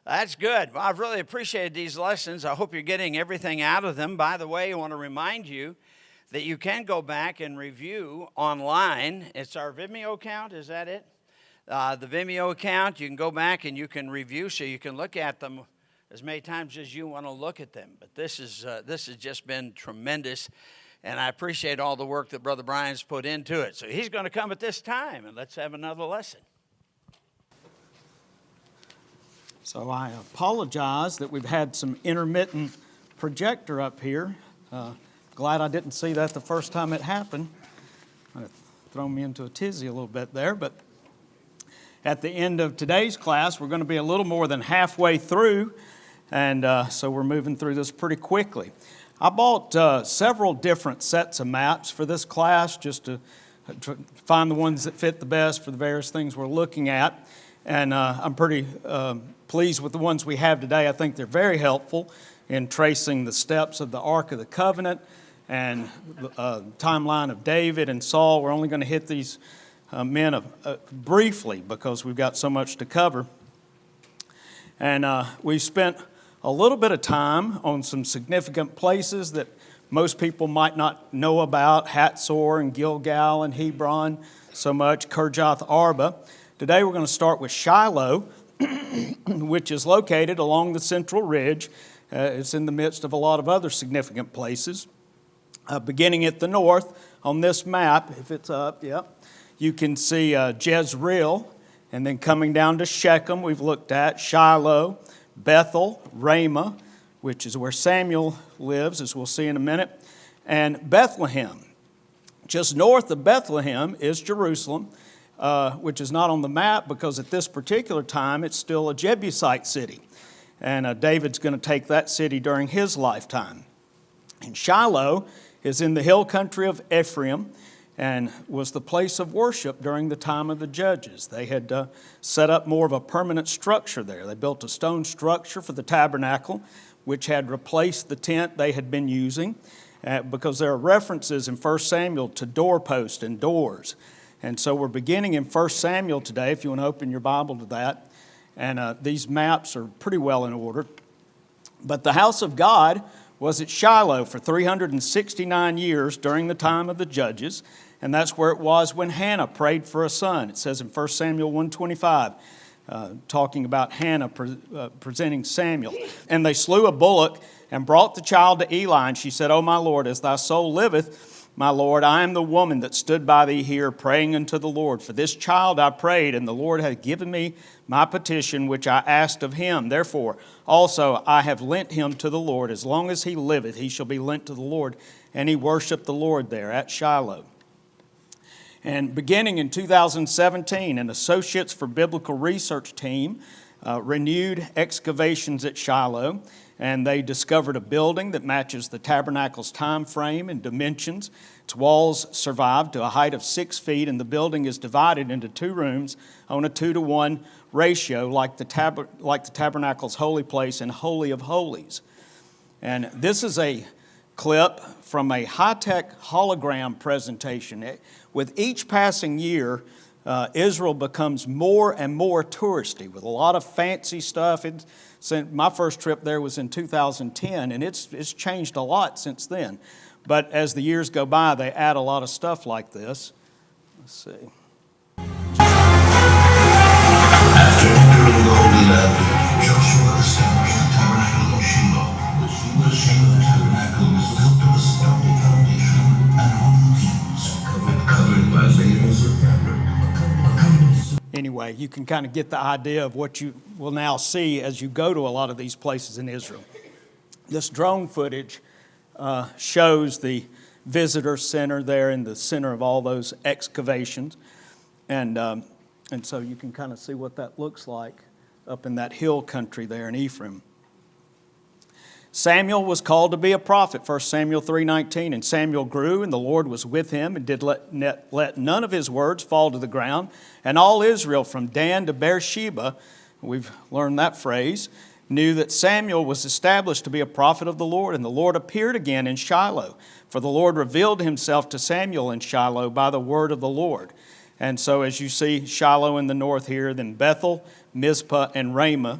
That's good. Well, I've really appreciated these lessons. I hope you're getting everything out of them. By the way, I want to remind you that you can go back and review online. It's our Vimeo account, is that it? The Vimeo account, you can go back and you can review, so you can look at them as many times as you want to look at them. But this has just been tremendous, and I appreciate all the work that Brother Brian's put into it. So he's going to come at this time, and let's have another lesson. So I apologize that we've had some intermittent projector up here. Glad I didn't see that the first time it happened. It thrown me into a tizzy a little bit there, but at the end of today's class, we're going to be a little more than halfway through, and so we're moving through this pretty quickly. I bought several different sets of maps for this class just to find the ones that fit the best for the various things we're looking at, and I'm pretty pleased with the ones we have today. I think they're very helpful in tracing the steps of the Ark of the Covenant and the timeline of David and Saul. We're only going to hit these men briefly because we've got so much to cover. And we've spent a little bit of time on some significant places that most people might not know about: Hatzor and Gilgal and Hebron so much, Kirjath Arba. Today we're going to start with Shiloh, which is located along the Central Ridge. It's in the midst of a lot of other significant places. Beginning at the north on this map, if it's up, you can see Jezreel, and then coming down to Shechem, we've looked at Shiloh, Bethel, Ramah, which is where Samuel lives, as we'll see in a minute, and Bethlehem. Just north of Bethlehem is Jerusalem, which is not on the map because at this particular time it's still a Jebusite city. And David's going to take that city during his lifetime. And Shiloh is in the hill country of Ephraim and was the place of worship during the time of the judges. They had set up more of a permanent structure there. They built a stone structure for the tabernacle, which had replaced the tent they had been using, because there are references in 1 Samuel to doorposts and doors. And so we're beginning in 1 Samuel today, if you want to open your Bible to that. And these maps are pretty well in order. But the house of God was at Shiloh for 369 years during the time of the judges. And that's where it was when Hannah prayed for a son. It says in 1 Samuel 1:25, talking about Hannah presenting Samuel. And they slew a bullock and brought the child to Eli. And she said, "O my Lord, as thy soul liveth, my Lord, I am the woman that stood by thee here praying unto the Lord. For this child I prayed, and the Lord hath given me my petition which I asked of him. Therefore also I have lent him to the Lord. As long as he liveth, he shall be lent to the Lord." And he worshiped the Lord there at Shiloh. And beginning in 2017, an Associates for Biblical Research team renewed excavations at Shiloh, and they discovered a building that matches the tabernacle's time frame and dimensions. Its walls survived to a height of 6 feet, and the building is divided into 2 rooms on a 2-to-1 ratio, like the tabernacle's holy place and holy of holies. And this is a clip from a high-tech hologram presentation. With each passing year, Israel becomes more and more touristy with a lot of fancy stuff. My first trip there was in 2010, and it's changed a lot since then. But as the years go by, they add a lot of stuff like this. Let's see. After entering the Holy Land, Joshua established the tabernacle of Shiloh. The shame of the tabernacle was built on a stone foundation and on beams, covered by layers of fabric. Anyway, you can kind of get the idea of what you will now see as you go to a lot of these places in Israel. This drone footage shows the visitor center there in the center of all those excavations. And so you can kind of see what that looks like up in that hill country there in Ephraim. Samuel was called to be a prophet, 1 Samuel 3:19. And Samuel grew, and the Lord was with him, and did let none of his words fall to the ground. And all Israel, from Dan to Beersheba, we've learned that phrase, knew that Samuel was established to be a prophet of the Lord. And the Lord appeared again in Shiloh, for the Lord revealed himself to Samuel in Shiloh by the word of the Lord. And so as you see Shiloh in the north here, then Bethel, Mizpah, and Ramah.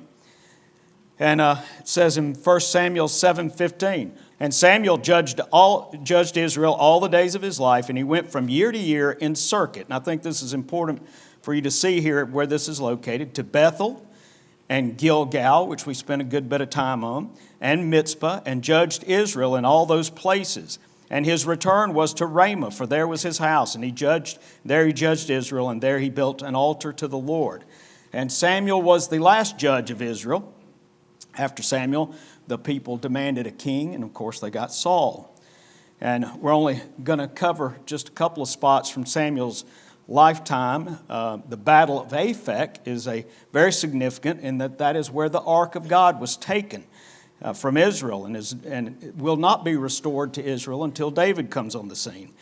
And it says in 1 Samuel 7:15, and Samuel judged Israel all the days of his life, and he went from year to year in circuit. And I think this is important for you to see here where this is located, to Bethel and Gilgal, which we spent a good bit of time on, and Mizpah, and judged Israel in all those places. And his return was to Ramah, for there was his house, and he judged Israel, and there he built an altar to the Lord. And Samuel was the last judge of Israel. After Samuel, the people demanded a king, and of course they got Saul. And we're only going to cover just a couple of spots from Samuel's lifetime. The Battle of Aphek is very significant in that is where the Ark of God was taken from Israel, and it will not be restored to Israel until David comes on the scene.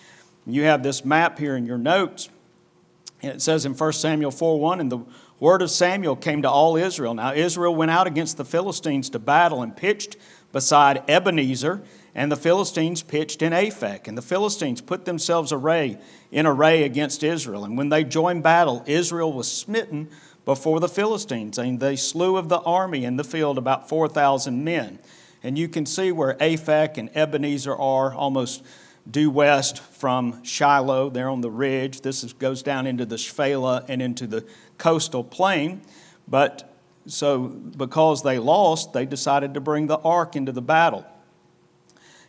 You have this map here in your notes, and it says in 1 Samuel 4:1, and the word of Samuel came to all Israel. Now Israel went out against the Philistines to battle and pitched beside Ebenezer, and the Philistines pitched in Aphek. And the Philistines put themselves in array against Israel. And when they joined battle, Israel was smitten before the Philistines, and they slew of the army in the field about 4,000 men. And you can see where Aphek and Ebenezer are, almost due west from Shiloh. They're on the ridge. This goes down into the Shephelah and into the coastal plain. But so because they lost, they decided to bring the ark into the battle.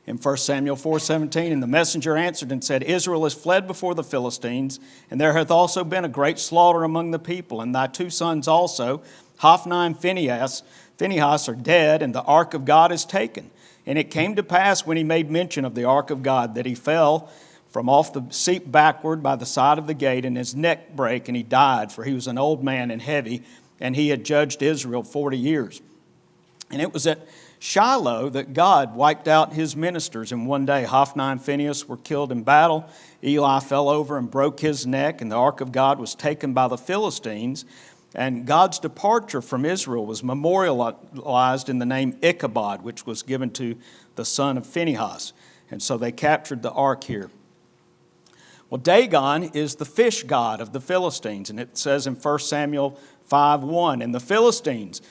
In 1 Samuel 4:17, and the messenger answered and said, Israel is fled before the Philistines, and there hath also been a great slaughter among the people, and thy two sons also, Hophni and Phinehas, are dead, and the ark of God is taken. And it came to pass when he made mention of the ark of God that he fell from off the seat backward by the side of the gate, and his neck brake, and he died, for he was an old man and heavy, and he had judged Israel 40 years. And it was at Shiloh that God wiped out his ministers in one day. Hophni and Phinehas were killed in battle. Eli fell over and broke his neck, and the ark of God was taken by the Philistines. And God's departure from Israel was memorialized in the name Ichabod, which was given to the son of Phinehas. And so they captured the ark here. Well, Dagon is the fish god of the Philistines, and it says in 1 Samuel 5:1, and the Philistines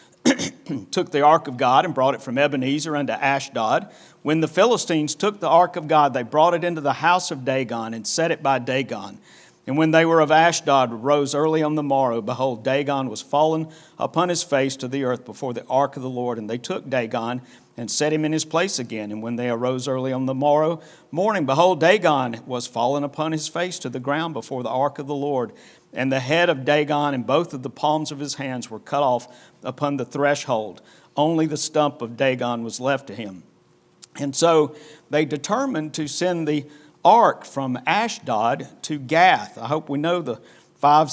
took the ark of God and brought it from Ebenezer unto Ashdod. When the Philistines took the ark of God, they brought it into the house of Dagon and set it by Dagon. And when they were of Ashdod, rose early on the morrow, behold, Dagon was fallen upon his face to the earth before the ark of the Lord. And they took Dagon and set him in his place again. And when they arose early on the morning, behold, Dagon was fallen upon his face to the ground before the ark of the Lord. And the head of Dagon and both of the palms of his hands were cut off upon the threshold. Only the stump of Dagon was left to him. And so they determined to send the ark from Ashdod to Gath. I hope we know the 5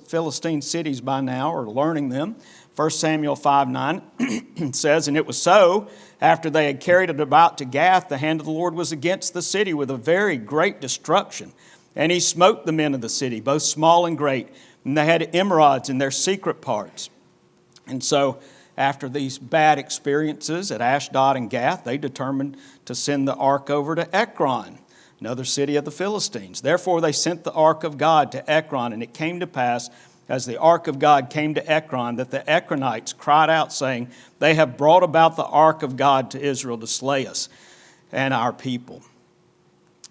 Philistine cities by now, or learning them. 1 Samuel 5:9 says, and it was so, after they had carried it about to Gath, the hand of the Lord was against the city with a very great destruction. And he smote the men of the city, both small and great, and they had emerods in their secret parts. And so after these bad experiences at Ashdod and Gath, they determined to send the ark over to Ekron, another city of the Philistines. Therefore they sent the ark of God to Ekron, and it came to pass, as the ark of God came to Ekron, that the Ekronites cried out, saying, they have brought about the ark of God to Israel to slay us and our people.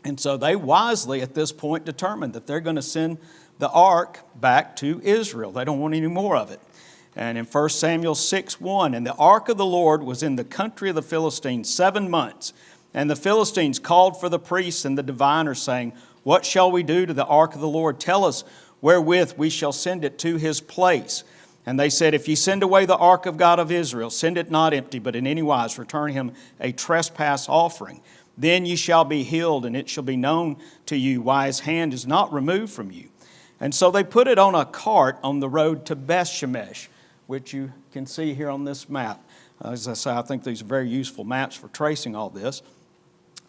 And so they wisely at this point determined that they're going to send the ark back to Israel. They don't want any more of it. And in 1 Samuel 6:1, and the ark of the Lord was in the country of the Philistines 7 months. And the Philistines called for the priests and the diviners, saying, what shall we do to the ark of the Lord? Tell us wherewith we shall send it to his place. And they said, if ye send away the ark of God of Israel, send it not empty, but in any wise return him a trespass offering. Then ye shall be healed, and it shall be known to you why his hand is not removed from you. And so they put it on a cart on the road to Bethshemesh, which you can see here on this map. As I say, I think these are very useful maps for tracing all this.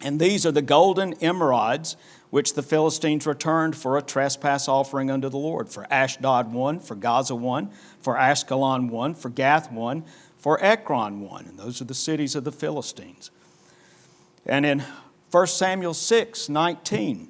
And these are the golden emerods, which the Philistines returned for a trespass offering unto the Lord. For Ashdod 1, for Gaza 1, for Ashkelon 1, for Gath 1, for Ekron 1. And those are the cities of the Philistines. And in 1 Samuel 6:19,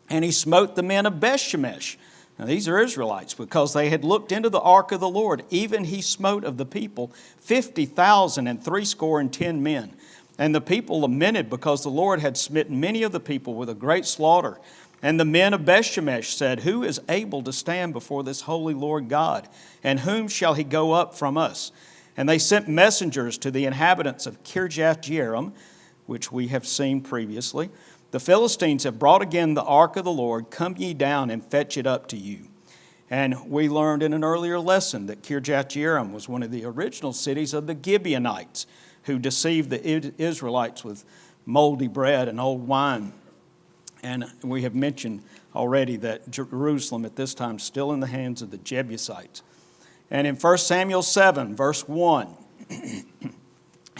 and he smote the men of Bethshemesh, Now these are Israelites, because they had looked into the ark of the Lord. Even he smote of the people 50,000 and 70 men. And the people lamented, because the Lord had smitten many of the people with a great slaughter. And the men of Bethshemesh said, Who is able to stand before this holy Lord God? And whom shall he go up from us? And they sent messengers to the inhabitants of Kirjath-jearim, which we have seen previously. The Philistines have brought again the ark of the Lord. Come ye down and fetch it up to you. And we learned in an earlier lesson that Kirjath-jearim was one of the original cities of the Gibeonites, who deceived the Israelites with moldy bread and old wine. And we have mentioned already that Jerusalem at this time is still in the hands of the Jebusites. And in 1 Samuel 7, verse 1,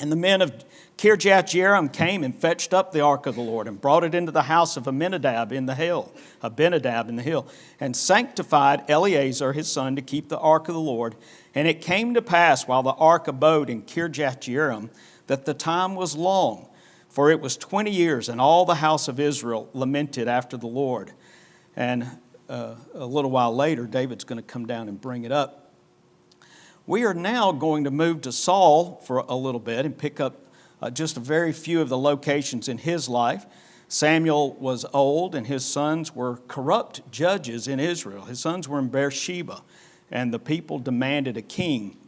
and the men of Kirjath-jearim came and fetched up the ark of the Lord and brought it into the house of Abinadab in the hill, and sanctified Eleazar his son to keep the ark of the Lord. And it came to pass, while the ark abode in Kirjath-jearim, that the time was long, for it was 20 years, and all the house of Israel lamented after the Lord. And a little while later, David's going to come down and bring it up. We are now going to move to Saul for a little bit and pick up just a very few of the locations in his life. Samuel was old, and his sons were corrupt judges in Israel. His sons were in Beersheba, and the people demanded a king.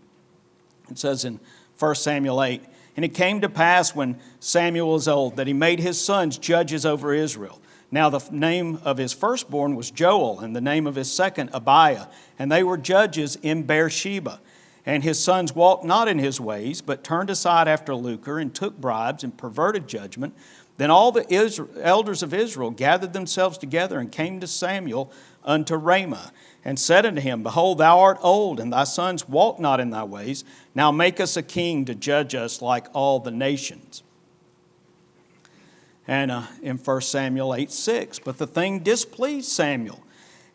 It says in 1 Samuel 8, And it came to pass when Samuel was old that he made his sons judges over Israel. Now the name of his firstborn was Joel, and the name of his second Abiah, and they were judges in Beersheba. And his sons walked not in his ways, but turned aside after lucre, and took bribes, and perverted judgment. Then all the elders of Israel gathered themselves together, and came to Samuel unto Ramah, and said unto him, Behold, thou art old, and thy sons walk not in thy ways. Now make us a king to judge us like all the nations. And in 1 Samuel 8:6, but the thing displeased Samuel.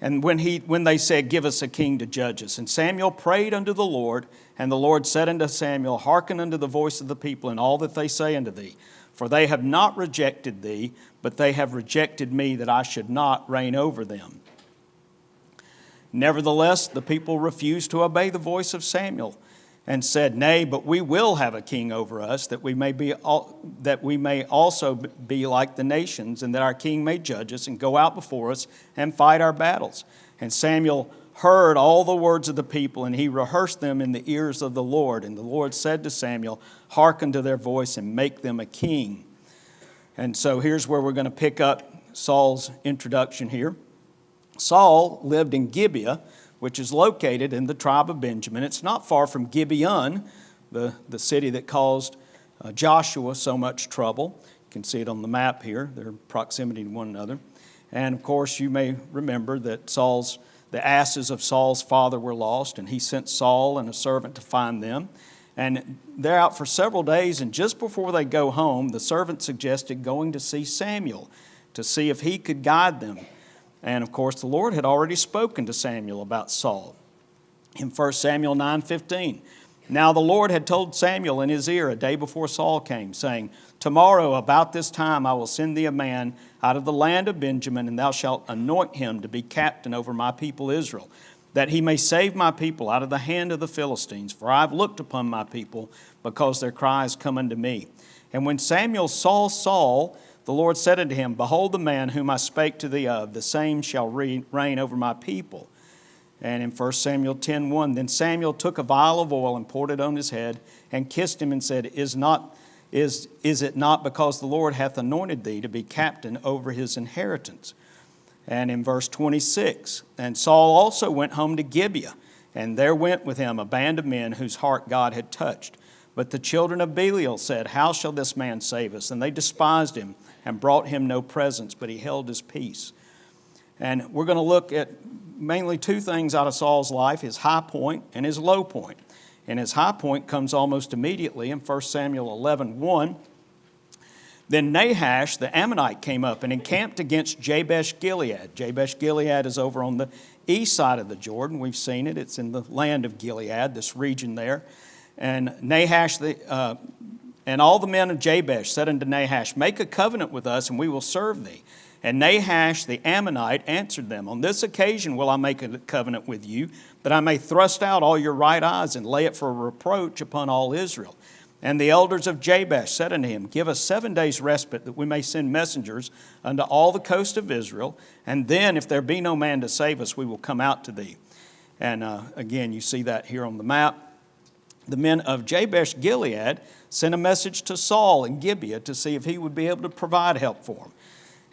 And when they said, Give us a king to judge us. And Samuel prayed unto the Lord, and the Lord said unto Samuel, Hearken unto the voice of the people in all that they say unto thee. For they have not rejected thee, but they have rejected me, that I should not reign over them. Nevertheless, the people refused to obey the voice of Samuel, and said, Nay, but we will have a king over us, that we may also be like the nations, and that our king may judge us, and go out before us, and fight our battles. And Samuel heard all the words of the people, and he rehearsed them in the ears of the Lord. And the Lord said to Samuel, Hearken to their voice, and make them a king. And so here's where we're going to pick up Saul's introduction here. Saul lived in Gibeah, which is located in the tribe of Benjamin. It's not far from Gibeon, the city that caused Joshua so much trouble. You can see it on the map here. They're in proximity to one another. And of course, you may remember that the asses of Saul's father were lost, and he sent Saul and a servant to find them. And they're out for several days, and just before they go home, the servant suggested going to see Samuel to see if he could guide them. And of course, the Lord had already spoken to Samuel about Saul. In 1 Samuel 9:15, Now the Lord had told Samuel in his ear a day before Saul came, saying, Tomorrow about this time I will send thee a man out of the land of Benjamin, and thou shalt anoint him to be captain over my people Israel, that he may save my people out of the hand of the Philistines. For I have looked upon my people, because their cries come unto me. And when Samuel saw Saul, the Lord said unto him, Behold the man whom I spake to thee of, the same shall reign over my people. And in 1 Samuel 10:1, Then Samuel took a vial of oil and poured it on his head, and kissed him, and said, Is it not because the Lord hath anointed thee to be captain over his inheritance? And in verse 26, And Saul also went home to Gibeah, and there went with him a band of men whose heart God had touched. But the children of Belial said, How shall this man save us? And they despised him, and brought him no presents, but he held his peace. And we're going to look at mainly two things out of Saul's life, his high point and his low point. And his high point comes almost immediately in 1 Samuel 11:1. Then Nahash the Ammonite came up and encamped against Jabesh Gilead. Jabesh Gilead is over on the east side of the Jordan. We've seen it. It's in the land of Gilead, this region there. And Nahash and all the men of Jabesh said unto Nahash, Make a covenant with us, and we will serve thee. And Nahash the Ammonite answered them, On this occasion will I make a covenant with you, that I may thrust out all your right eyes and lay it for a reproach upon all Israel. And the elders of Jabesh said unto him, Give us 7 days' respite, that we may send messengers unto all the coast of Israel, and then, if there be no man to save us, we will come out to thee. And again, you see that here on the map. The men of Jabesh Gilead sent a message to Saul in Gibeah to see if he would be able to provide help for them.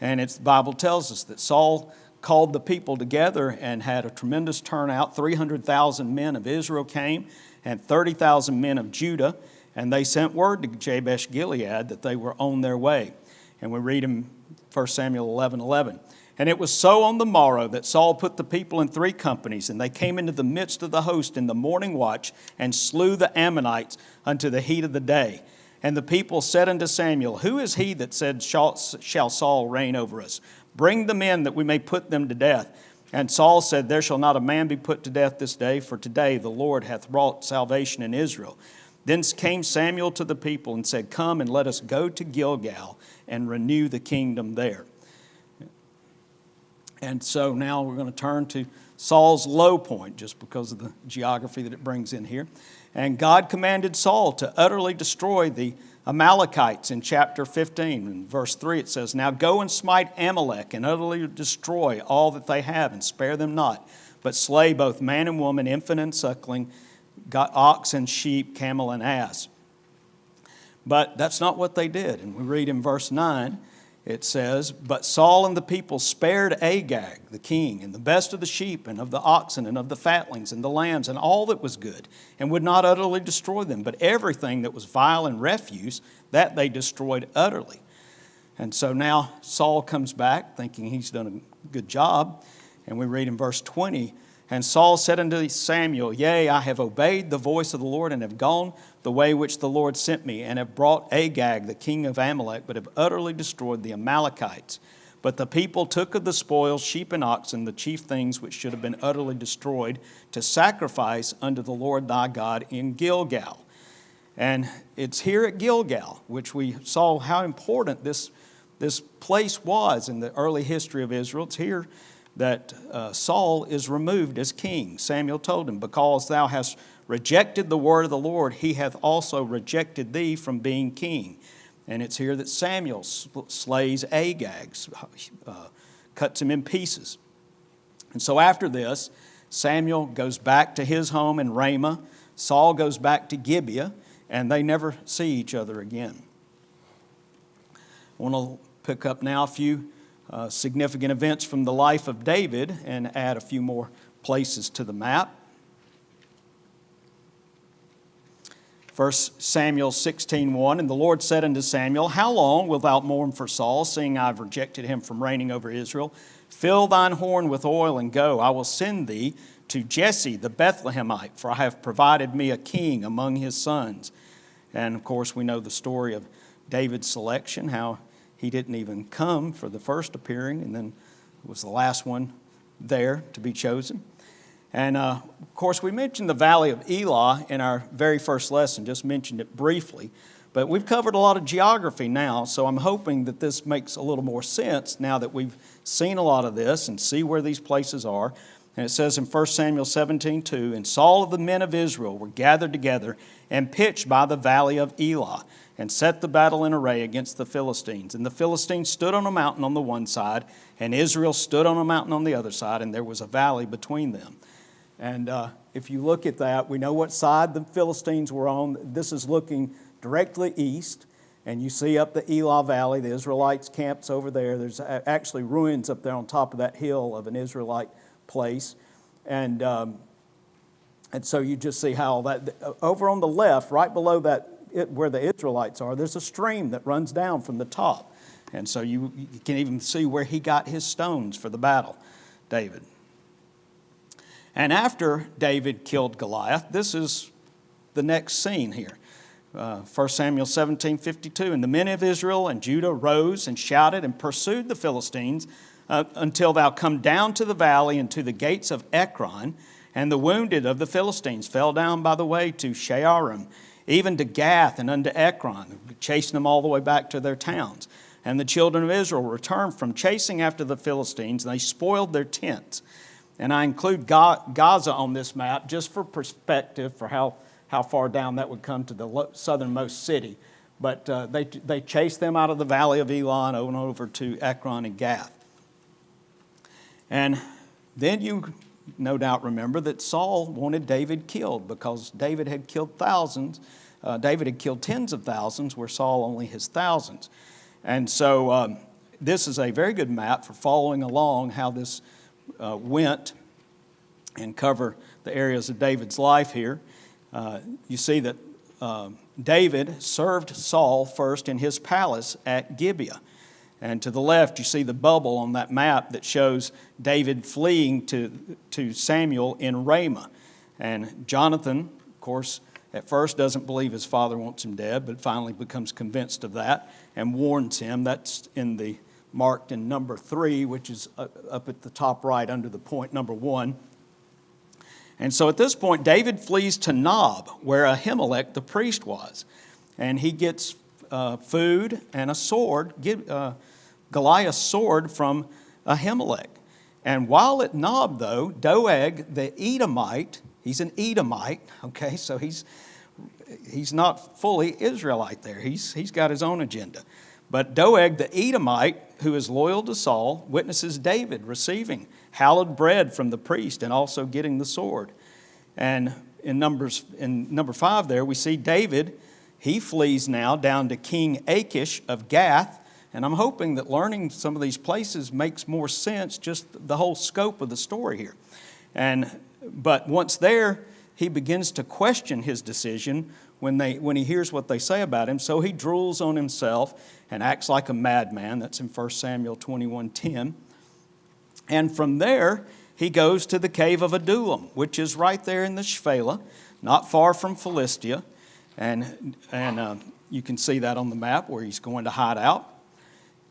And the Bible tells us that Saul called the people together and had a tremendous turnout. 300,000 men of Israel came and 30,000 men of Judah. And they sent word to Jabesh Gilead that they were on their way. And we read in 1 Samuel 11:11. And it was so on the morrow that Saul put the people in 3 companies, and they came into the midst of the host in the morning watch, and slew the Ammonites unto the heat of the day. And the people said unto Samuel, Who is he that said, Shall Saul reign over us? Bring the men that we may put them to death. And Saul said, There shall not a man be put to death this day, for today the Lord hath wrought salvation in Israel. Then came Samuel to the people and said, Come and let us go to Gilgal and renew the kingdom there. And so now we're going to turn to Saul's low point, just because of the geography that it brings in here. And God commanded Saul to utterly destroy the Amalekites in chapter 15. In verse 3 it says, Now go and smite Amalek and utterly destroy all that they have, and spare them not, but slay both man and woman, infant and suckling, ox and sheep, camel and ass. But that's not what they did. And we read in verse 9, it says, But Saul and the people spared Agag, the king, and the best of the sheep and of the oxen and of the fatlings and the lambs and all that was good, and would not utterly destroy them. But everything that was vile and refuse, that they destroyed utterly. And so now Saul comes back thinking he's done a good job. And we read in verse 20, And Saul said unto Samuel, Yea, I have obeyed the voice of the Lord, and have gone the way which the Lord sent me, and have brought Agag, the king of Amalek, but have utterly destroyed the Amalekites. But the people took of the spoils sheep and oxen, the chief things which should have been utterly destroyed, to sacrifice unto the Lord thy God in Gilgal. And it's here at Gilgal, which we saw how important this place was in the early history of Israel. It's here that Saul is removed as king. Samuel told him, Because thou hast rejected the word of the Lord, he hath also rejected thee from being king. And it's here that Samuel slays Agag, cuts him in pieces. And so after this, Samuel goes back to his home in Ramah. Saul goes back to Gibeah, and they never see each other again. I want to pick up now a few significant events from the life of David and add a few more places to the map. 1 Samuel 16:1, And the Lord said unto Samuel, How long wilt thou mourn for Saul, seeing I have rejected him from reigning over Israel? Fill thine horn with oil and go. I will send thee to Jesse the Bethlehemite, for I have provided me a king among his sons. And of course we know the story of David's selection, how he didn't even come for the first appearing, and then was the last one there to be chosen. And of course, we mentioned the Valley of Elah in our very first lesson, just mentioned it briefly. But we've covered a lot of geography now, so I'm hoping that this makes a little more sense now that we've seen a lot of this and see where these places are. And it says in 1 Samuel 17:2, And Saul and the men of Israel were gathered together and pitched by the Valley of Elah, and set the battle in array against the Philistines. And the Philistines stood on a mountain on the one side, and Israel stood on a mountain on the other side, and there was a valley between them. And if you look at that, we know what side the Philistines were on. This is looking directly east, and you see up the Elah Valley, the Israelites' camps over there. There's actually ruins up there on top of that hill of an Israelite place. And so you just see how that, over on the left, right below that, where the Israelites are, there's a stream that runs down from the top. And so you can even see where he got his stones for the battle, David. And after David killed Goliath, this is the next scene here. 1 Samuel 17:52, And the men of Israel and Judah rose and shouted and pursued the Philistines until thou come down to the valley and to the gates of Ekron. And the wounded of the Philistines fell down by the way to Shaarim, even to Gath and unto Ekron, chasing them all the way back to their towns. And the children of Israel returned from chasing after the Philistines, and they spoiled their tents. And I include Gaza on this map just for perspective for how far down that would come to the southernmost city. But they chased them out of the valley of Elon over to Ekron and Gath. And then you no doubt remember that Saul wanted David killed because David had killed thousands. David had killed tens of thousands where Saul only has thousands. And so this is a very good map for following along how this went and cover the areas of David's life here. You see that David served Saul first in his palace at Gibeah. And to the left, you see the bubble on that map that shows David fleeing to Samuel in Ramah. And Jonathan, of course, at first doesn't believe his father wants him dead, but finally becomes convinced of that and warns him. That's marked in number 3, which is up at the top right under the point number 1. And so at this point, David flees to Nob, where Ahimelech the priest was. And he gets food and a sword, Goliath's sword from Ahimelech. And while at Nob, though, Doeg the Edomite, he's an Edomite, okay, so he's not fully Israelite there. He's got his own agenda. But Doeg the Edomite, who is loyal to Saul, witnesses David receiving hallowed bread from the priest and also getting the sword. And in number 5 there, we see David, he flees now down to King Achish of Gath. And I'm hoping that learning some of these places makes more sense, just the whole scope of the story here. But once there, he begins to question his decision when he hears what they say about him. So he drools on himself and acts like a madman. That's in 1 Samuel 21:10. And from there, he goes to the Cave of Adullam, which is right there in the Shiloh, not far from Philistia. And you can see that on the map where he's going to hide out.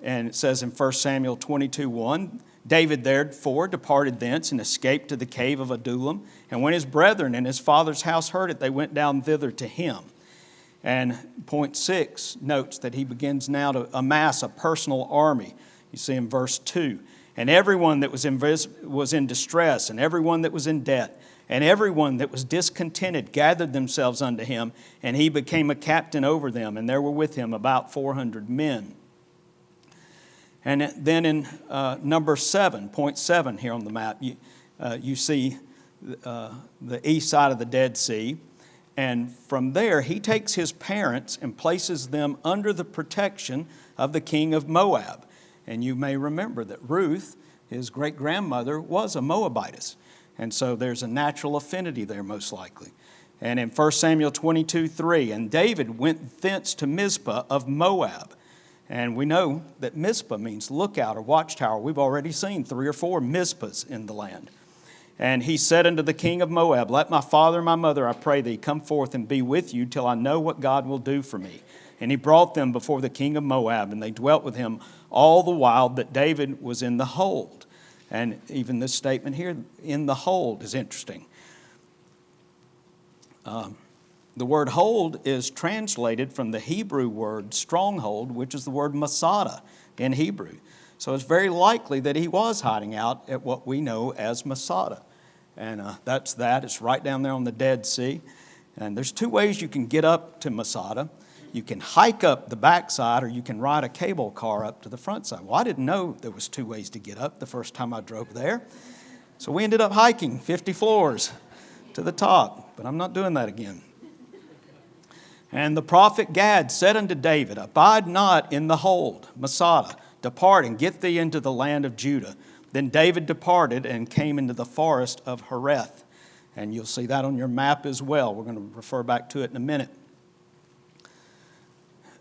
And it says in 1 Samuel 22:1, David therefore departed thence and escaped to the Cave of Adullam. And when his brethren in his father's house heard it, they went down thither to him. And point 6 notes that he begins now to amass a personal army. You see in verse 2. And everyone that was in distress, and everyone that was in debt, and everyone that was discontented gathered themselves unto him, and he became a captain over them, and there were with him about 400 men. And then in number 7, point 7 here on the map, you see the east side of the Dead Sea. And from there, he takes his parents and places them under the protection of the king of Moab. And you may remember that Ruth, his great-grandmother, was a Moabitess. And so there's a natural affinity there, most likely. And in 1 Samuel 22:3, and David went thence to Mizpah of Moab. And we know that Mizpah means lookout or watchtower. We've already seen 3 or 4 Mizpahs in the land. And he said unto the king of Moab, Let my father and my mother, I pray thee, come forth and be with you till I know what God will do for me. And he brought them before the king of Moab, and they dwelt with him all the while that David was in the hold. And even this statement here, in the hold, is interesting. The word hold is translated from the Hebrew word stronghold, which is the word Masada in Hebrew. So it's very likely that he was hiding out at what we know as Masada. And that's that. It's right down there on the Dead Sea. And there's 2 ways you can get up to Masada. You can hike up the backside, or you can ride a cable car up to the front side. Well, I didn't know there was 2 ways to get up the first time I drove there. So we ended up hiking 50 floors to the top. But I'm not doing that again. And the prophet Gad said unto David, Abide not in the hold, Masada. Depart and get thee into the land of Judah. Then David departed and came into the forest of Hereth. And you'll see that on your map as well. We're going to refer back to it in a minute.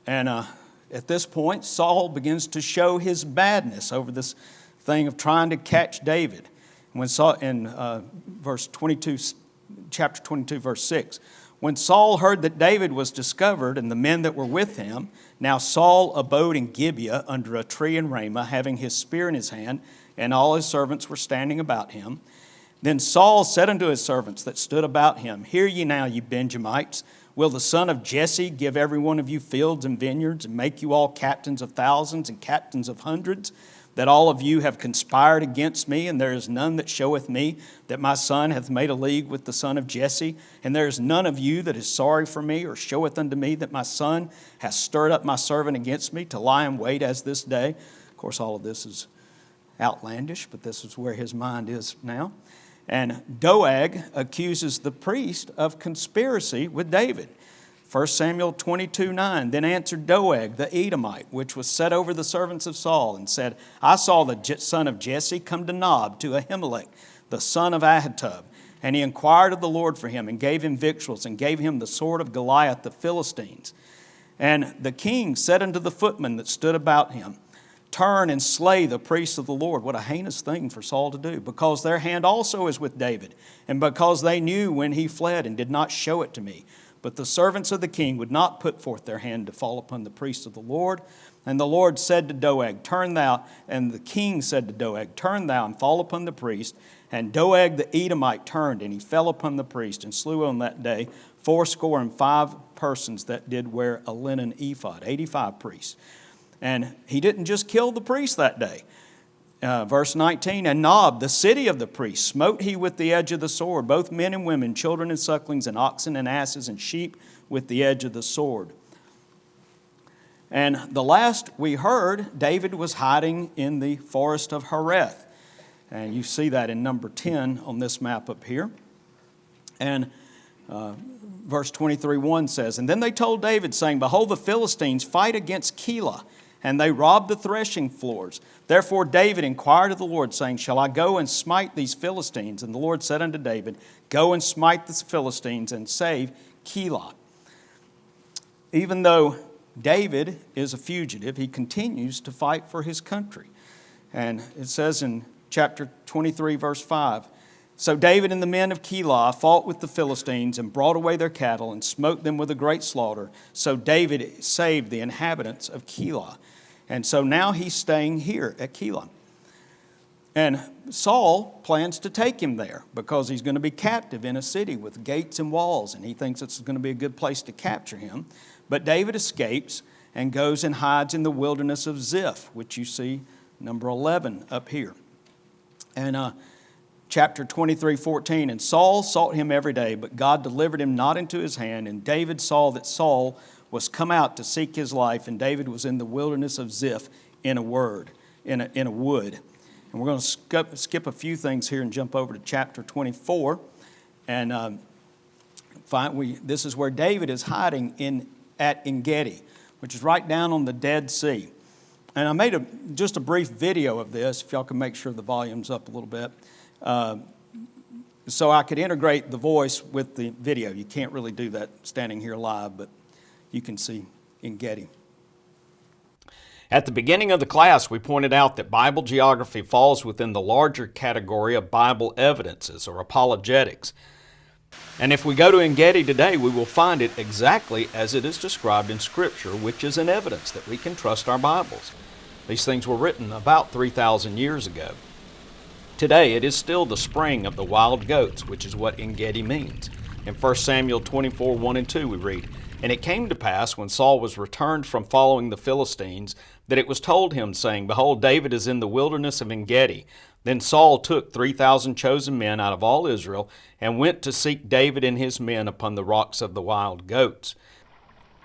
And at this point, Saul begins to show his badness over this thing of trying to catch David. When Saul, in verse 22, chapter 22, verse 6, when Saul heard that David was discovered and the men that were with him, now Saul abode in Gibeah under a tree in Ramah, having his spear in his hand, and all his servants were standing about him. Then Saul said unto his servants that stood about him, Hear ye now, ye Benjamites, Will the son of Jesse give every one of you fields and vineyards, and make you all captains of thousands and captains of hundreds? That all of you have conspired against me, and there is none that showeth me that my son hath made a league with the son of Jesse? And there is none of you that is sorry for me, or showeth unto me that my son hath stirred up my servant against me, to lie in wait as this day? Of course, all of this is outlandish, but this is where his mind is now. And Doeg accuses the priest of conspiracy with David. 1 Samuel 22:9, then answered Doeg the Edomite, which was set over the servants of Saul, and said, I saw the son of Jesse come to Nob, to Ahimelech, the son of Ahitub. And he inquired of the Lord for him, and gave him victuals, and gave him the sword of Goliath the Philistines. And the king said unto the footmen that stood about him, turn and slay the priests of the Lord. What a heinous thing for Saul to do, because their hand also is with David, and because they knew when he fled and did not show it to me. But the servants of the king would not put forth their hand to fall upon the priests of the Lord. And the Lord said to Doeg, turn thou, and the king said to Doeg, turn thou and fall upon the priest. And Doeg the Edomite turned, and he fell upon the priest, and slew on that day 85 persons that did wear a linen ephod, 85 priests. And he didn't just kill the priests that day. Verse 19, and Nob, the city of the priests, smote he with the edge of the sword, both men and women, children and sucklings, and oxen and asses and sheep with the edge of the sword. And the last we heard, David was hiding in the forest of Hereth. And you see that in number 10 on this map up here. And verse 23:1 says, and then they told David, saying, behold, the Philistines fight against Keilah, and they rob the threshing floors. Therefore David inquired of the Lord, saying, shall I go and smite these Philistines? And the Lord said unto David, go and smite the Philistines and save Keilah. Even though David is a fugitive, he continues to fight for his country. And it says in chapter 23, verse 5, so David and the men of Keilah fought with the Philistines and brought away their cattle and smote them with a great slaughter. So David saved the inhabitants of Keilah. And so now he's staying here at Keilah. And Saul plans to take him there because he's going to be captive in a city with gates and walls, and he thinks it's going to be a good place to capture him. But David escapes and goes and hides in the wilderness of Ziph, which you see number 11 up here. And chapter 23:14, and Saul sought him every day, but God delivered him not into his hand. And David saw that Saul was come out to seek his life, and David was in the wilderness of Ziph in a wood. And we're going to skip a few things here and jump over to chapter 24. And this is where David is hiding at En Gedi, which is right down on the Dead Sea. And I made just a brief video of this, if y'all can make sure the volume's up a little bit, so I could integrate the voice with the video. You can't really do that standing here live, but you can see En Gedi. At the beginning of the class, we pointed out that Bible geography falls within the larger category of Bible evidences or apologetics. And if we go to En Gedi today, we will find it exactly as it is described in Scripture, which is an evidence that we can trust our Bibles. These things were written about 3,000 years ago. Today, it is still the spring of the wild goats, which is what En Gedi means. In 1 Samuel 24:1 and 2, we read, and it came to pass, when Saul was returned from following the Philistines, that it was told him, saying, behold, David is in the wilderness of En Gedi. Then Saul took 3,000 chosen men out of all Israel, and went to seek David and his men upon the rocks of the wild goats.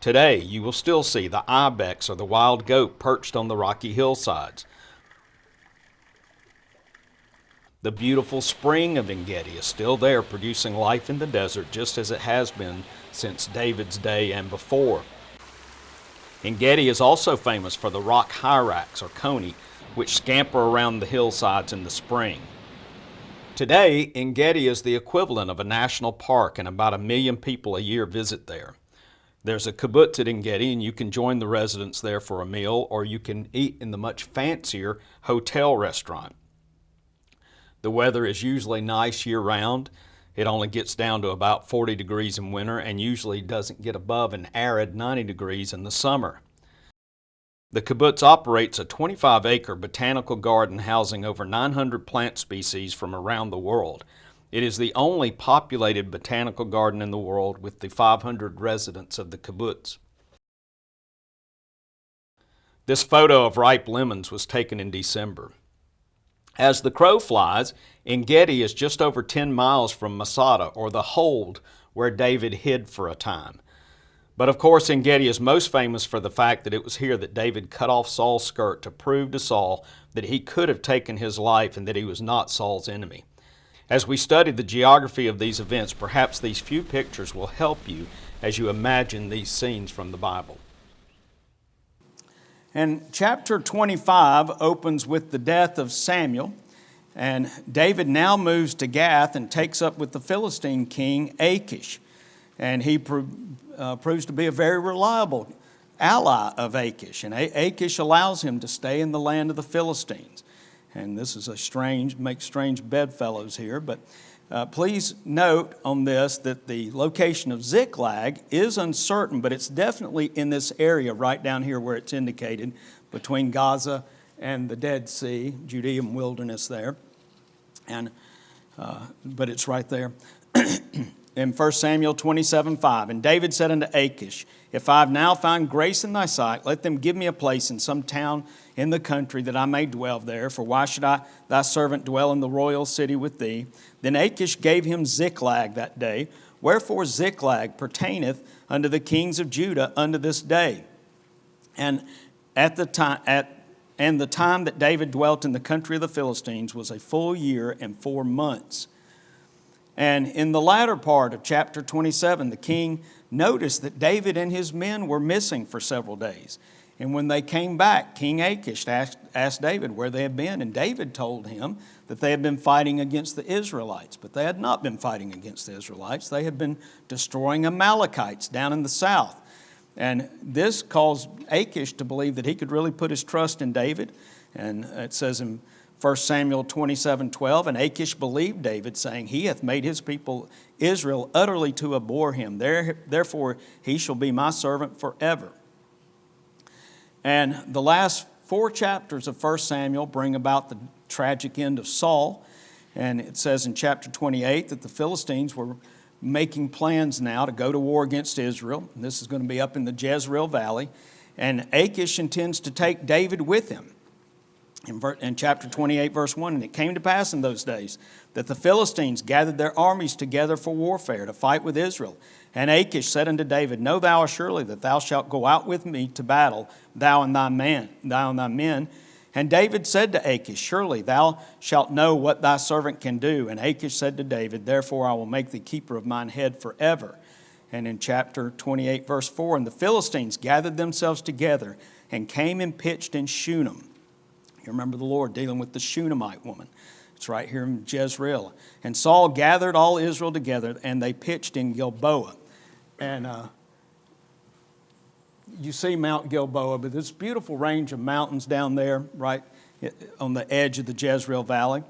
Today you will still see the ibex or the wild goat perched on the rocky hillsides. The beautiful spring of En Gedi is still there, producing life in the desert just as it has been since David's day and before. En Gedi is also famous for the rock hyrax or coney, which scamper around the hillsides in the spring. Today, En Gedi is the equivalent of a national park, and about 1 million people a year visit there. There's a kibbutz at En Gedi, and you can join the residents there for a meal, or you can eat in the much fancier hotel restaurant. The weather is usually nice year-round. It only gets down to about 40 degrees in winter and usually doesn't get above an arid 90 degrees in the summer. The kibbutz operates a 25-acre botanical garden housing over 900 plant species from around the world. It is the only populated botanical garden in the world with the 500 residents of the kibbutz. This photo of ripe lemons was taken in December. As the crow flies, En Gedi is just over 10 miles from Masada, or the hold where David hid for a time. But of course, En Gedi is most famous for the fact that it was here that David cut off Saul's skirt to prove to Saul that he could have taken his life and that he was not Saul's enemy. As we study the geography of these events, perhaps these few pictures will help you as you imagine these scenes from the Bible. And chapter 25 opens with the death of Samuel, and David now moves to Gath and takes up with the Philistine king Achish. And he proves to be a very reliable ally of Achish, and Achish allows him to stay in the land of the Philistines. And this is makes strange bedfellows here, but please note on this that the location of Ziklag is uncertain, but it's definitely in this area right down here where it's indicated, between Gaza and the Dead Sea, Judean wilderness there. And but it's right there. In 1 Samuel 27:5, and David said unto Achish, if I have now found grace in thy sight, let them give me a place in some town in the country that I may dwell there. For why should I, thy servant, dwell in the royal city with thee? Then Achish gave him Ziklag that day. Wherefore Ziklag pertaineth unto the kings of Judah unto this day. And the time that David dwelt in the country of the Philistines was a full year and 4 months. And in the latter part of chapter 27, the king noticed that David and his men were missing for several days. And when they came back, King Achish asked David where they had been. And David told him that they had been fighting against the Israelites. But they had not been fighting against the Israelites. They had been destroying Amalekites down in the south. And this caused Achish to believe that he could really put his trust in David. And it says in 1 Samuel 27:12, and Achish believed David, saying, he hath made his people Israel utterly to abhor him. Therefore he shall be my servant forever. And the last 4 chapters of 1 Samuel bring about the tragic end of Saul. And it says in chapter 28 that the Philistines were making plans now to go to war against Israel. And this is going to be up in the Jezreel Valley. And Achish intends to take David with him. In chapter 28, verse 1, and it came to pass in those days that the Philistines gathered their armies together for warfare to fight with Israel. And Achish said unto David, know thou assuredly that thou shalt go out with me to battle, thou and thy men. And David said to Achish, surely thou shalt know what thy servant can do. And Achish said to David, therefore I will make thee keeper of mine head forever. And in chapter 28, verse 4, and the Philistines gathered themselves together and came and pitched in Shunem. You remember the Lord dealing with the Shunammite woman. It's right here in Jezreel. And Saul gathered all Israel together, and they pitched in Gilboa. And you see Mount Gilboa, but this beautiful range of mountains down there, right on the edge of the Jezreel Valley.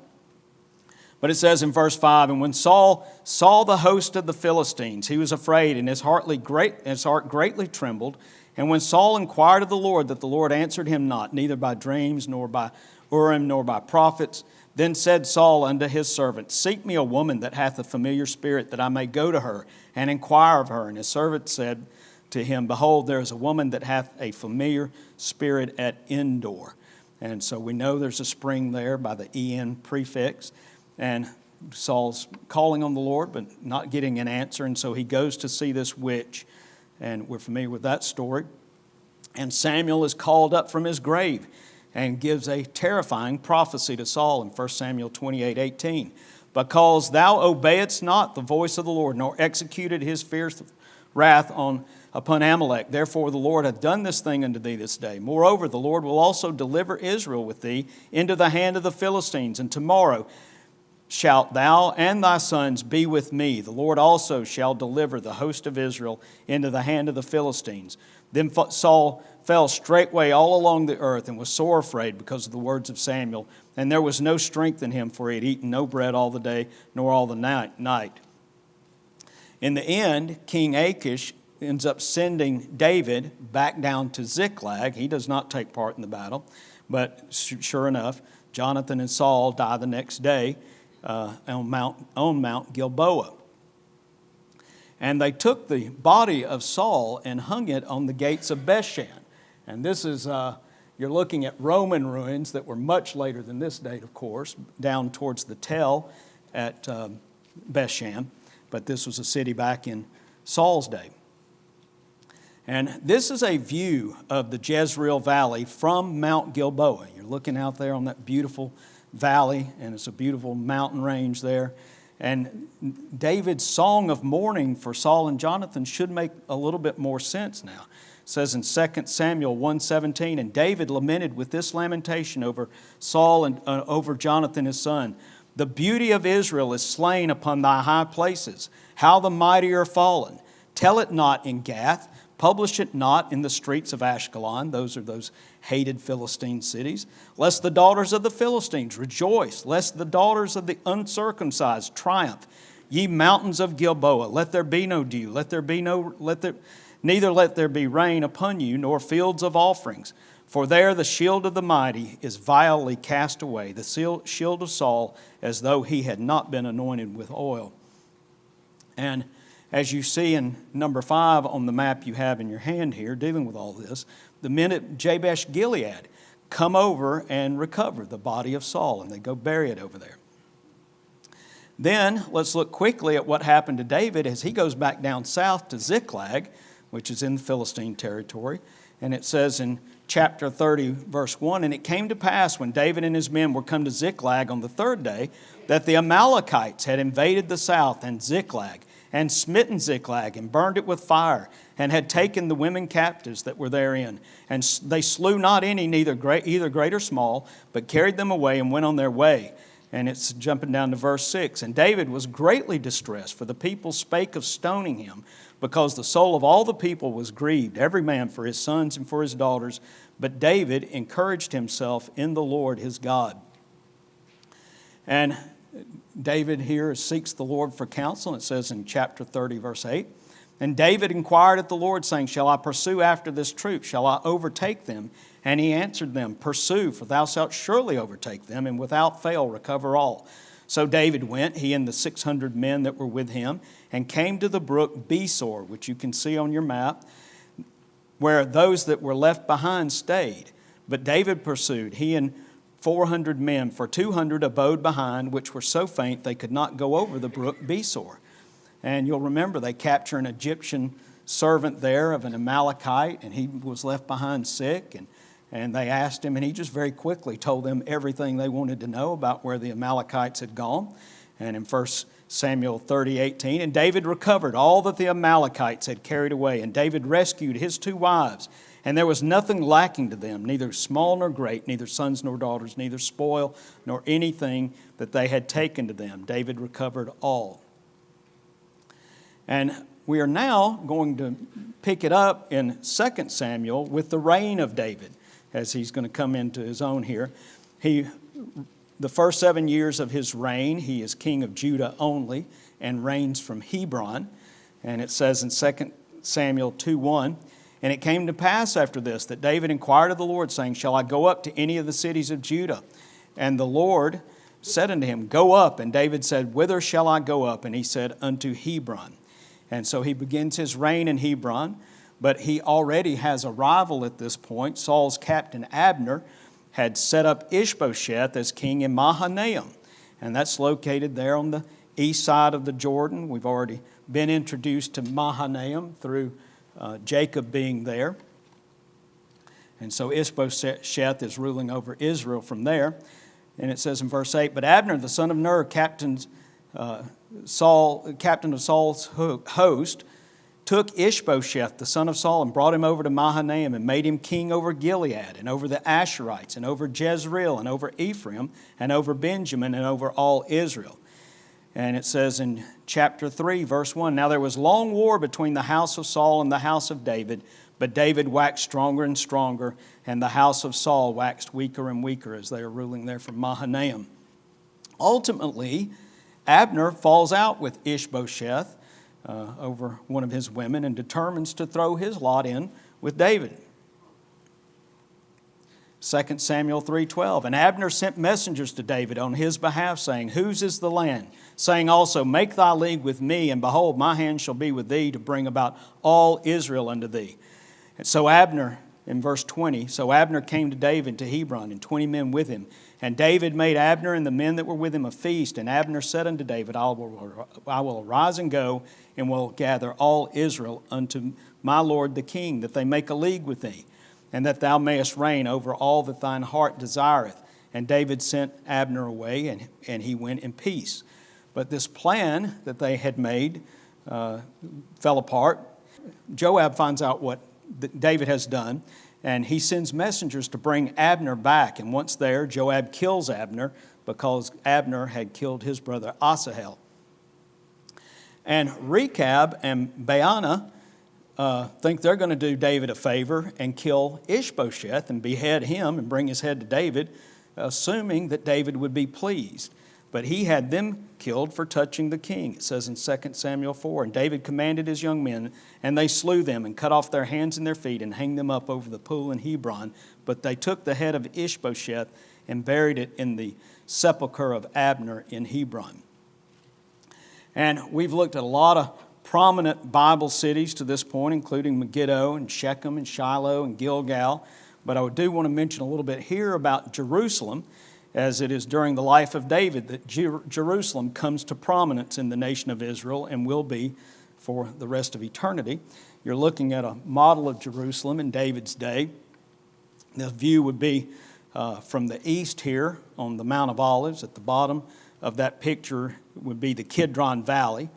But it says in verse 5, and when Saul saw the host of the Philistines, he was afraid, and his heart greatly trembled. And when Saul inquired of the Lord, that the Lord answered him not, neither by dreams, nor by Urim, nor by prophets. Then said Saul unto his servant, seek me a woman that hath a familiar spirit, that I may go to her and inquire of her. And his servant said to him, behold, there is a woman that hath a familiar spirit at Endor. And so we know there's a spring there by the En prefix. And Saul's calling on the Lord, but not getting an answer. And so he goes to see this witch. And we're familiar with that story. And Samuel is called up from his grave and gives a terrifying prophecy to Saul in 1 Samuel 28:18. Because thou obeyedst not the voice of the Lord, nor executed his fierce wrath upon Amalek. Therefore the Lord hath done this thing unto thee this day. Moreover, the Lord will also deliver Israel with thee into the hand of the Philistines. And tomorrow shalt thou and thy sons be with me. The Lord also shall deliver the host of Israel into the hand of the Philistines. Then Saul fell straightway all along the earth and was sore afraid because of the words of Samuel. And there was no strength in him, for he had eaten no bread all the day, nor all the night. In the end, King Achish ends up sending David back down to Ziklag. He does not take part in the battle, but sure enough, Jonathan and Saul die the next day. on Mount Gilboa. And they took the body of Saul and hung it on the gates of Bethshan. And this is, you're looking at Roman ruins that were much later than this date, of course, down towards the Tell at Bethshan. But this was a city back in Saul's day. And this is a view of the Jezreel Valley from Mount Gilboa. You're looking out there on that beautiful valley, and it's a beautiful mountain range there. And David's song of mourning for Saul and Jonathan should make a little bit more sense now. It says in 2 Samuel 1:17, and David lamented with this lamentation over Saul and over Jonathan his son. The beauty of Israel is slain upon thy high places. How the mighty are fallen. Tell it not in Gath. Publish it not in the streets of Ashkelon. Those are those hated Philistine cities. Lest the daughters of the Philistines rejoice. Lest the daughters of the uncircumcised triumph. Ye mountains of Gilboa, let there be no dew. Neither let there be rain upon you, nor fields of offerings. For there the shield of the mighty is vilely cast away, the shield of Saul, as though he had not been anointed with oil. And as you see in number 5 on the map you have in your hand here, dealing with all this, the men at Jabesh Gilead come over and recover the body of Saul, and they go bury it over there. Then let's look quickly at what happened to David as he goes back down south to Ziklag, which is in the Philistine territory. And it says in chapter 30, verse 1, and it came to pass when David and his men were come to Ziklag on the 3rd day, that the Amalekites had invaded the south and Ziklag, and smitten Ziklag, and burned it with fire, and had taken the women captives that were therein. And they slew not any, either great or small, but carried them away and went on their way. And it's jumping down to verse 6. And David was greatly distressed, for the people spake of stoning him, because the soul of all the people was grieved, every man for his sons and for his daughters. But David encouraged himself in the Lord his God. And David here seeks the Lord for counsel. It says in chapter 30, verse 8, and David inquired at the Lord, saying, shall I pursue after this troop? Shall I overtake them? And he answered them, pursue, for thou shalt surely overtake them, and without fail recover all. So David went, he and the 600 men that were with him, and came to the brook Besor, which you can see on your map, where those that were left behind stayed. But David pursued, he and 400 men, for 200 abode behind, which were so faint they could not go over the brook Besor. And you'll remember they capture an Egyptian servant there of an Amalekite, and he was left behind sick, and they asked him, and he just very quickly told them everything they wanted to know about where the Amalekites had gone. And in 1 Samuel 30:18, and David recovered all that the Amalekites had carried away, and David rescued his 2 wives, and there was nothing lacking to them, neither small nor great, neither sons nor daughters, neither spoil nor anything that they had taken to them. David recovered all. And we are now going to pick it up in 2 Samuel with the reign of David, as he's going to come into his own here. The first 7 years of his reign, he is king of Judah only and reigns from Hebron. And it says in 2 Samuel 2:1, and it came to pass after this that David inquired of the Lord, saying, shall I go up to any of the cities of Judah? And the Lord said unto him, go up. And David said, whither shall I go up? And he said, unto Hebron. And so he begins his reign in Hebron, but he already has a rival at this point. Saul's captain Abner had set up Ishbosheth as king in Mahanaim, and that's located there on the east side of the Jordan. We've already been introduced to Mahanaim through Jacob being there. And so Ishbosheth is ruling over Israel from there. And it says in verse 8, but Abner, the son of Ner, captain of Saul's host, took Ishbosheth, the son of Saul, and brought him over to Mahanaim, and made him king over Gilead, and over the Asherites, and over Jezreel, and over Ephraim, and over Benjamin, and over all Israel. And it says in chapter 3, verse 1, now there was long war between the house of Saul and the house of David, but David waxed stronger and stronger, and the house of Saul waxed weaker and weaker as they are ruling there from Mahanaim. Ultimately, Abner falls out with Ishbosheth over one of his women and determines to throw his lot in with David. 2 Samuel 3:12. And Abner sent messengers to David on his behalf, saying, Whose is the land? Saying also, Make thy league with me, and behold, my hand shall be with thee to bring about all Israel unto thee. And so Abner, in verse 20, so Abner came to David to Hebron, and 20 men with him. And David made Abner and the men that were with him a feast. And Abner said unto David, I will arise and go, and will gather all Israel unto my lord the king, that they make a league with thee, and that thou mayest reign over all that thine heart desireth. And David sent Abner away, and he went in peace. But this plan that they had made fell apart. Joab finds out what David has done, and he sends messengers to bring Abner back. And once there, Joab kills Abner because Abner had killed his brother Asahel. And Rechab and Baanah think they're going to do David a favor and kill Ishbosheth and behead him and bring his head to David, assuming that David would be pleased. But he had them killed for touching the king. It says in 2 Samuel 4, And David commanded his young men, and they slew them and cut off their hands and their feet and hanged them up over the pool in Hebron. But they took the head of Ishbosheth and buried it in the sepulchre of Abner in Hebron. And we've looked at a lot of prominent Bible cities to this point, including Megiddo and Shechem and Shiloh and Gilgal. But I do want to mention a little bit here about Jerusalem, as it is during the life of David that Jerusalem comes to prominence in the nation of Israel and will be for the rest of eternity. You're looking at a model of Jerusalem in David's day. The view would be from the east here on the Mount of Olives. At the bottom of that picture would be the Kidron Valley.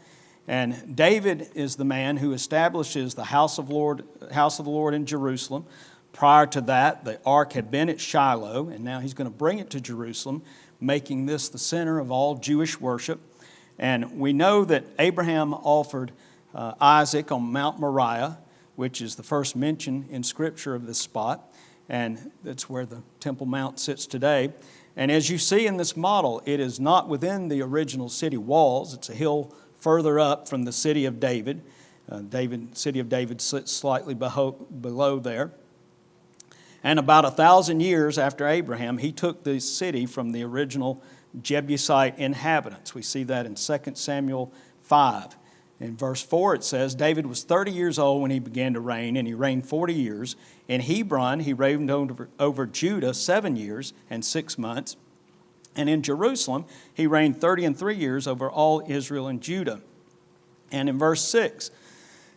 And David is the man who establishes the house of the Lord in Jerusalem. Prior to that, the ark had been at Shiloh, and now he's going to bring it to Jerusalem, making this the center of all Jewish worship. And we know that Abraham offered Isaac on Mount Moriah, which is the first mention in Scripture of this spot, and that's where the Temple Mount sits today. And as you see in this model, it is not within the original city walls. It's a hill further up from the city of David. City of David sits slightly below there. And about 1,000 years after Abraham, he took the city from the original Jebusite inhabitants. We see that in 2 Samuel 5. In verse 4 it says, David was 30 years old when he began to reign, and he reigned 40 years. In Hebron he reigned over Judah 7 years and 6 months. And in Jerusalem he reigned 30 and 3 years over all Israel and Judah. And in verse 6,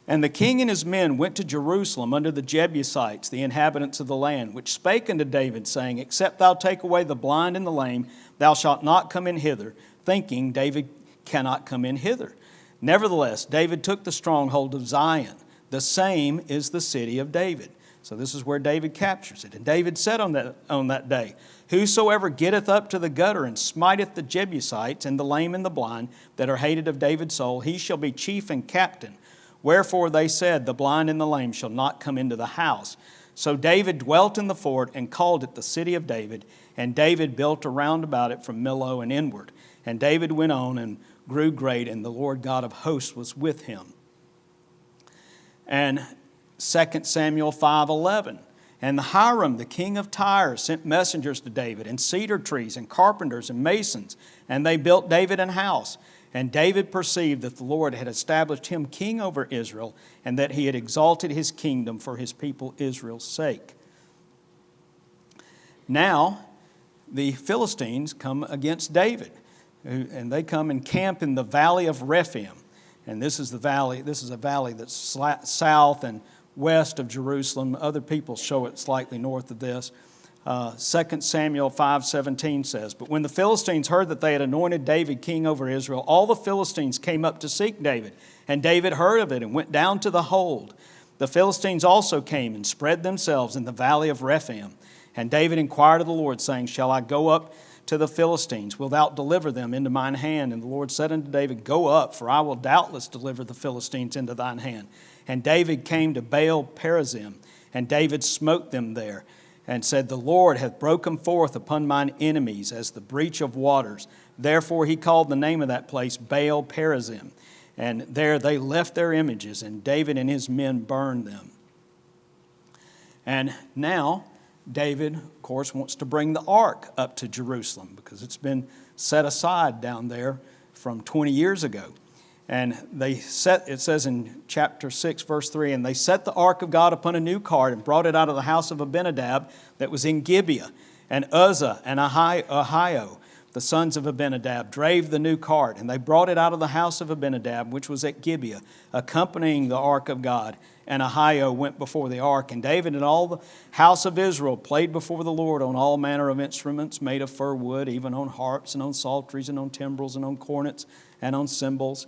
And the king and his men went to Jerusalem under the Jebusites, the inhabitants of the land, which spake unto David, saying, Except thou take away the blind and the lame, thou shalt not come in hither, thinking David cannot come in hither. Nevertheless, David took the stronghold of Zion. The same is the city of David. So this is where David captures it. And David said on that day, Whosoever getteth up to the gutter and smiteth the Jebusites and the lame and the blind that are hated of David's soul, he shall be chief and captain. Wherefore they said, The blind and the lame shall not come into the house. So David dwelt in the fort and called it the city of David. And David built around about it from Millo and inward. And David went on and grew great, and the Lord God of hosts was with him. And 2 Samuel 5:11. And Hiram, the king of Tyre, sent messengers to David, and cedar trees, and carpenters, and masons. And they built David an house. And David perceived that the Lord had established him king over Israel, and that he had exalted his kingdom for his people Israel's sake. Now, the Philistines come against David, and they come and camp in the valley of Rephaim. And this is a valley that's south and west of Jerusalem. Other people show it slightly north of this. 2 Samuel 5:17 says, But when the Philistines heard that they had anointed David king over Israel, all the Philistines came up to seek David. And David heard of it and went down to the hold. The Philistines also came and spread themselves in the valley of Rephaim. And David inquired of the Lord, saying, Shall I go up to the Philistines? Wilt thou deliver them into mine hand? And the Lord said unto David, Go up, for I will doubtless deliver the Philistines into thine hand. And David came to Baal Perazim, and David smote them there, and said, The Lord hath broken forth upon mine enemies as the breach of waters. Therefore he called the name of that place Baal Perazim. And there they left their images, and David and his men burned them. And now David, of course, wants to bring the ark up to Jerusalem because it's been set aside down there from 20 years ago. And it says in chapter 6, verse 3, and they set the ark of God upon a new cart and brought it out of the house of Abinadab that was in Gibeah. And Uzzah and Ahio, the sons of Abinadab, drave the new cart. And they brought it out of the house of Abinadab, which was at Gibeah, accompanying the ark of God. And Ahio went before the ark. And David and all the house of Israel played before the Lord on all manner of instruments made of fir wood, even on harps and on psalteries and on timbrels and on cornets and on cymbals.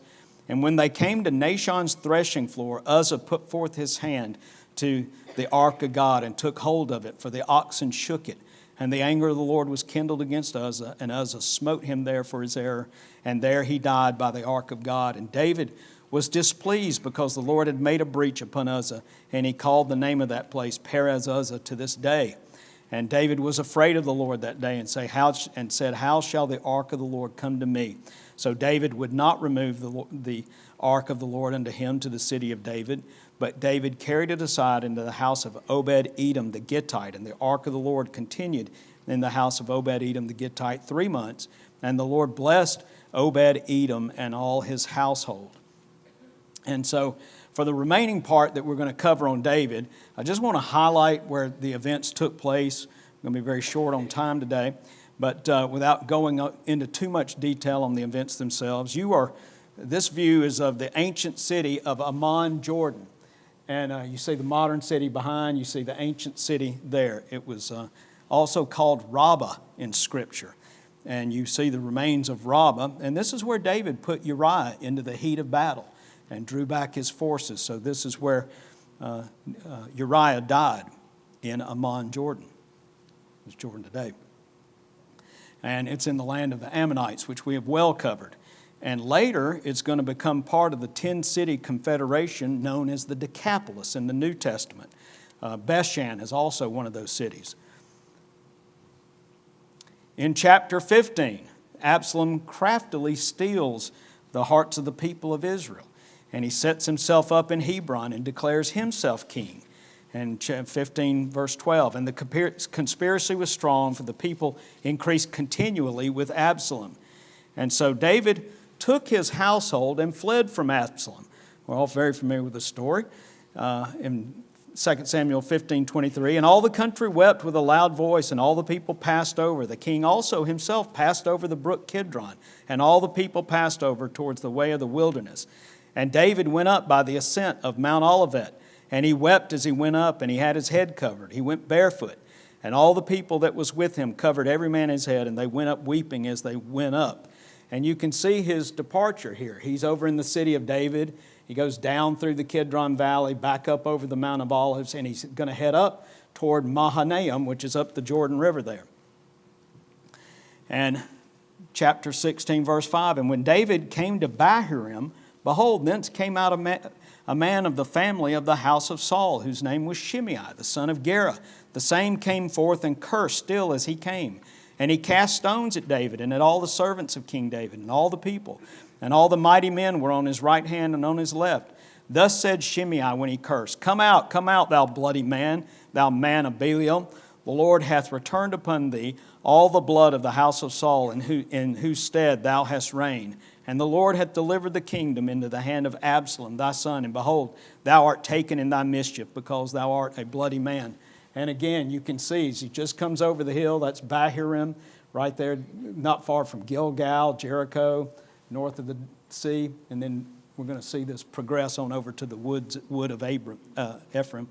And when they came to Nashon's threshing floor, Uzzah put forth his hand to the ark of God and took hold of it, for the oxen shook it. And the anger of the Lord was kindled against Uzzah, and Uzzah smote him there for his error, and there he died by the ark of God. And David was displeased because the Lord had made a breach upon Uzzah, and he called the name of that place Perez Uzzah to this day. And David was afraid of the Lord that day and said, how shall the ark of the Lord come to me? So David would not remove the ark of the Lord unto him to the city of David, but David carried it aside into the house of Obed-Edom the Gittite. And the ark of the Lord continued in the house of Obed-Edom the Gittite 3 months. And the Lord blessed Obed-Edom and all his household. And so for the remaining part that we're going to cover on David, I just want to highlight where the events took place. I'm going to be very short on time today. But without going into too much detail on the events themselves, this view is of the ancient city of Amman, Jordan. And you see the modern city behind, you see the ancient city there. It was also called Rabbah in Scripture. And you see the remains of Rabbah. And this is where David put Uriah into the heat of battle and drew back his forces. So this is where Uriah died, in Amman, Jordan. It's Jordan today. And it's in the land of the Ammonites, which we have well covered. And later, it's going to become part of the 10-city confederation known as the Decapolis in the New Testament. Bethshan is also one of those cities. In chapter 15, Absalom craftily steals the hearts of the people of Israel. And he sets himself up in Hebron and declares himself king. And 15 verse 12, and the conspiracy was strong, for the people increased continually with Absalom. And so David took his household and fled from Absalom. We're all very familiar with the story. In 2 Samuel 15:23, and all the country wept with a loud voice, and all the people passed over. The king also himself passed over the brook Kidron, and all the people passed over towards the way of the wilderness. And David went up by the ascent of Mount Olivet, and he wept as he went up, and he had his head covered. He went barefoot. And all the people that was with him covered every man his head, and they went up weeping as they went up. And you can see his departure here. He's over in the city of David. He goes down through the Kidron Valley, back up over the Mount of Olives, and he's going to head up toward Mahanaim, which is up the Jordan River there. And chapter 16, verse 5, and when David came to Bahurim, behold, thence came out a man of the family of the house of Saul, whose name was Shimei, the son of Gera. The same came forth and cursed still as he came. And he cast stones at David and at all the servants of King David and all the people. And all the mighty men were on his right hand and on his left. Thus said Shimei when he cursed, come out, thou bloody man, thou man of Belial. The Lord hath returned upon thee all the blood of the house of Saul, in whose stead thou hast reigned. And the Lord hath delivered the kingdom into the hand of Absalom thy son. And behold, thou art taken in thy mischief, because thou art a bloody man. And again, you can see as he just comes over the hill, that's Bahurim, right there, not far from Gilgal, Jericho, north of the sea. And then we're going to see this progress on over to the wood of Ephraim.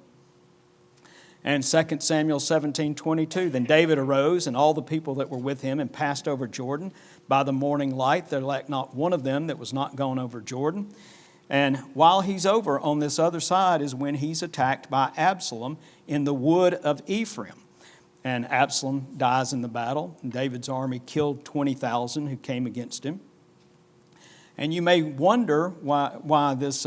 And 2 Samuel 17:22, then David arose, and all the people that were with him, and passed over Jordan by the morning light. There lacked not one of them that was not gone over Jordan. And while he's over on this other side is when he's attacked by Absalom in the wood of Ephraim. And Absalom dies in the battle. And David's army killed 20,000 who came against him. And you may wonder why this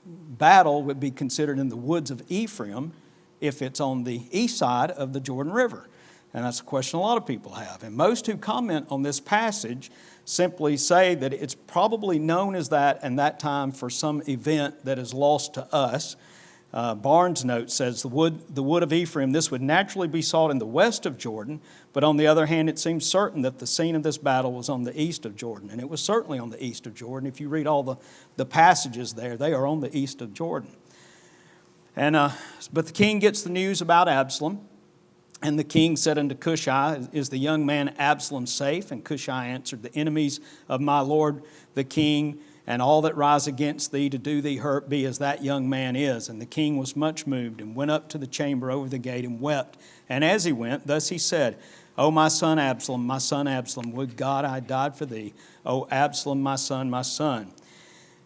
battle would be considered in the woods of Ephraim if it's on the east side of the Jordan River. And that's a question a lot of people have. And most who comment on this passage simply say that it's probably known as that in that time for some event that is lost to us. Barnes' note says, the wood of Ephraim, this would naturally be sought in the west of Jordan, but on the other hand, it seems certain that the scene of this battle was on the east of Jordan. And it was certainly on the east of Jordan. If you read all the passages there, they are on the east of Jordan. But the king gets the news about Absalom. And the king said unto Cushai, is the young man Absalom safe? And Cushai answered, the enemies of my lord the king, and all that rise against thee to do thee hurt be as that young man is. And the king was much moved, and went up to the chamber over the gate, and wept. And as he went, thus he said, O my son, would God I died for thee. O Absalom, my son.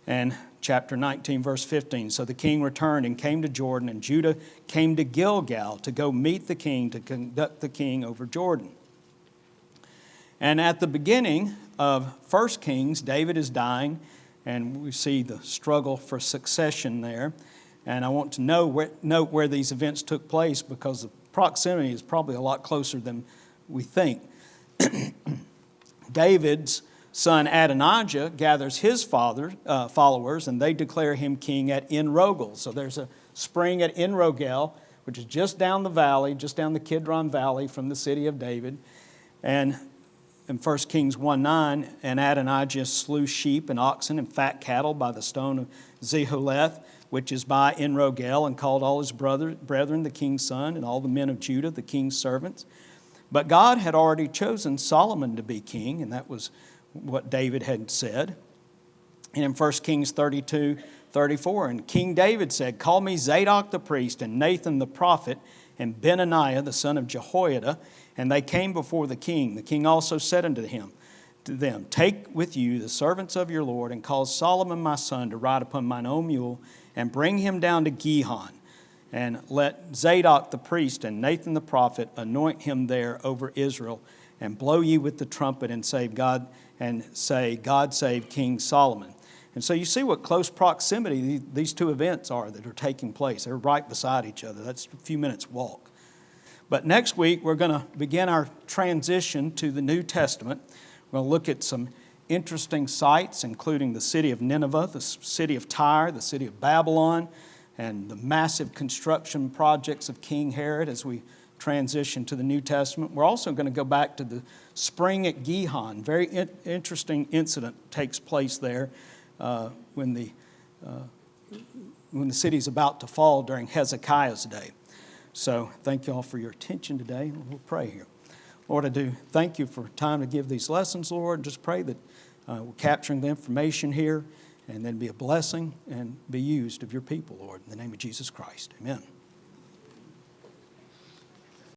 And chapter 19, verse 15. So the king returned and came to Jordan, and Judah came to Gilgal to go meet the king, to conduct the king over Jordan. And at the beginning of 1 Kings, David is dying, and we see the struggle for succession there. And I want to note where these events took place, because the proximity is probably a lot closer than we think. David's son Adonijah gathers his followers, and they declare him king at En Rogel. So there's a spring at En Rogel, which is just down the valley, just down the Kidron Valley from the city of David. And in 1 Kings 1:9, and Adonijah slew sheep and oxen and fat cattle by the stone of Zehuleth, which is by En Rogel, and called all his brethren the king's son, and all the men of Judah the king's servants. But God had already chosen Solomon to be king, and that was what David had said. And in 1 Kings 32:34, and King David said, call me Zadok the priest, and Nathan the prophet, and Benaniah the son of Jehoiada. And they came before the king. The king also said unto them, take with you the servants of your Lord, and cause Solomon my son to ride upon mine own mule, and bring him down to Gihon. And let Zadok the priest and Nathan the prophet anoint him there over Israel, and blow ye with the trumpet, and say, God save King Solomon. And so you see what close proximity these two events are that are taking place. They're right beside each other. That's a few minutes walk. But next week, we're going to begin our transition to the New Testament. We're going to look at some interesting sites, including the city of Nineveh, the city of Tyre, the city of Babylon, and the massive construction projects of King Herod as we transition to the New Testament. We're also going to go back to the spring at Gihon. Very interesting incident takes place there when the city's about to fall during Hezekiah's day. So thank you all for your attention today. We'll pray here. Lord, I do thank you for time to give these lessons, Lord. Just pray that we're capturing the information here, and then be a blessing and be used of your people, Lord. In the name of Jesus Christ, amen.